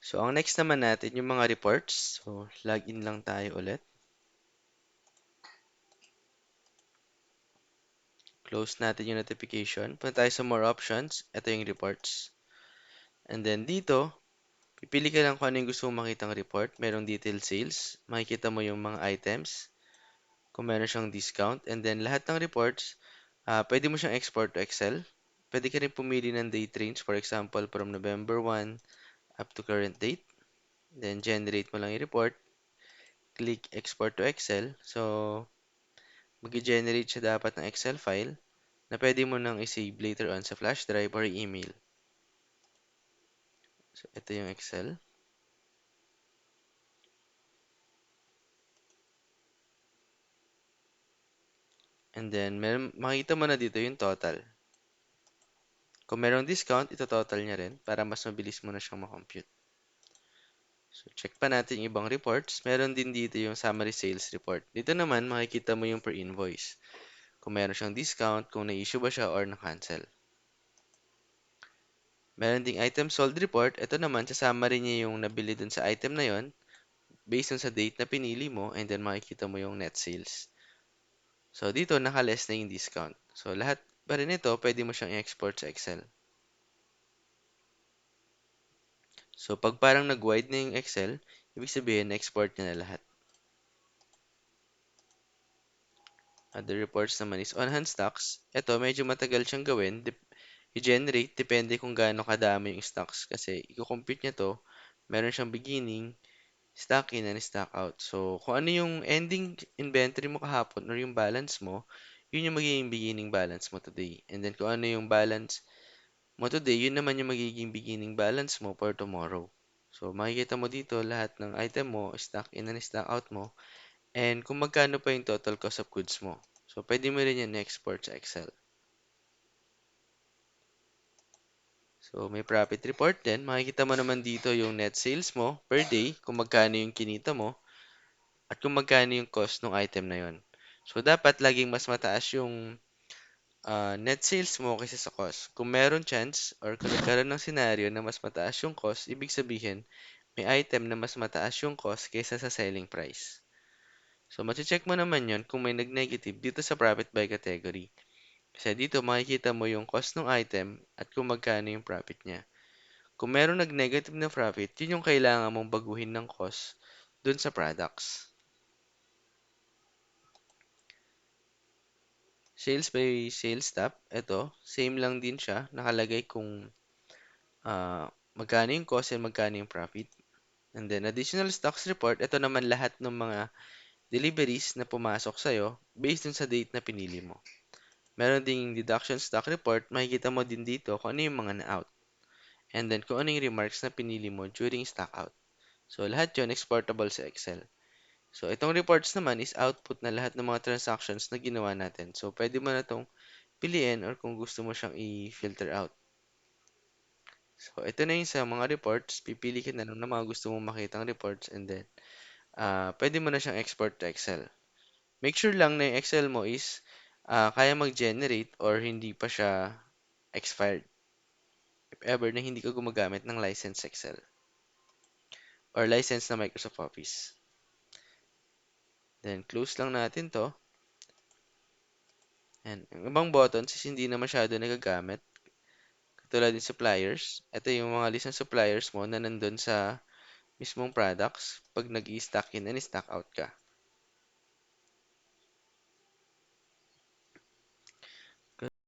So, ang next naman natin, yung mga reports. So, login lang tayo ulit. Close natin yung notification. Punta tayo sa more options. Ito yung reports. And then dito, pipili ka lang kung ano yung gusto mong makitang report. Merong detailed sales. Makikita mo yung mga items. Kung meron siyang discount. And then lahat ng reports, pwede mo siyang export to Excel. Pwede ka rin pumili ng date range. For example, from November 1 up to current date. Then generate mo lang yung report. Click export to Excel. So, mag-generate siya dapat ng Excel file na pwede mo nang i-save later on sa flash drive or email. So, ito yung Excel. And then, makita mo na dito yung total. Kung merong discount, ito total niya rin para mas mabilis mo na siyang makompute. So, check pa natin yung ibang reports. Meron din dito yung summary sales report. Dito naman, makikita mo yung per invoice. Kung meron siyang discount, kung na-issue ba siya or na-cancel. Meron ding item sold report. Ito naman, sa summary niya yung nabili dun sa item na yon based on sa date na pinili mo, and then makikita mo yung net sales. So, dito, naka-less na yung discount. So, lahat pa rin ito, pwede mo siyang i-export sa Excel. So, pag parang nag-wide na yung Excel, ibig sabihin, na-export niya na lahat. Other reports naman is on-hand stocks. Ito, medyo matagal siyang gawin. I-generate, depende kung gaano kadami yung stocks. Kasi, i-compute niya to, meron siyang beginning, stock in, and stock out. So, kung ano yung ending inventory mo kahapon or yung balance mo, yun yung magiging beginning balance mo today. And then, kung ano yung balance mo today, yun naman yung magiging beginning balance mo for tomorrow. So, makikita mo dito lahat ng item mo, stock in and stock out mo, and kung magkano pa yung total cost of goods mo. So, pwede mo rin yan na-export sa Excel. So, may profit report din. Makikita mo naman dito yung net sales mo per day, kung magkano yung kinita mo, at kung magkano yung cost ng item na yon. So, dapat laging mas mataas yung net sales mo kaysa sa cost. Kung meron chance or kung nagkaroon ng scenario na mas mataas yung cost, ibig sabihin, may item na mas mataas yung cost kaysa sa selling price. So, check mo naman yon kung may nag-negative dito sa profit by category. Kasi dito makikita mo yung cost ng item at kung magkano yung profit niya. Kung meron nag-negative na profit, yun yung kailangan mong baguhin ng cost dun sa products. Sales by sales tab, ito, same lang din siya. Nakalagay kung magkano yung cost and magkano yung profit. And then, additional stocks report, ito naman lahat ng mga deliveries na pumasok sa'yo based dun sa date na pinili mo. Meron ding deduction stock report, makikita mo din dito kung ano yung mga na-out. And then, kung ano yung remarks na pinili mo during stock out. So, lahat yun exportable sa Excel. So, itong reports naman is output na lahat ng mga transactions na ginawa natin. So, pwede mo na itong piliin or kung gusto mo siyang i-filter out. So, ito na yung sa mga reports. Pipili ka na lang ng mga gusto mong makitang reports and then, pwede mo na siyang export to Excel. Make sure lang na yung Excel mo is kaya mag-generate or hindi pa siya expired. If ever na hindi ka gumagamit ng license Excel or license na Microsoft Office. Then, close lang natin to. And, yung ibang buttons is hindi na masyado nagagamit. Katulad ng suppliers. Ito yung mga list ng suppliers mo na nandun sa mismong products pag nag-i-stock in and stock out ka.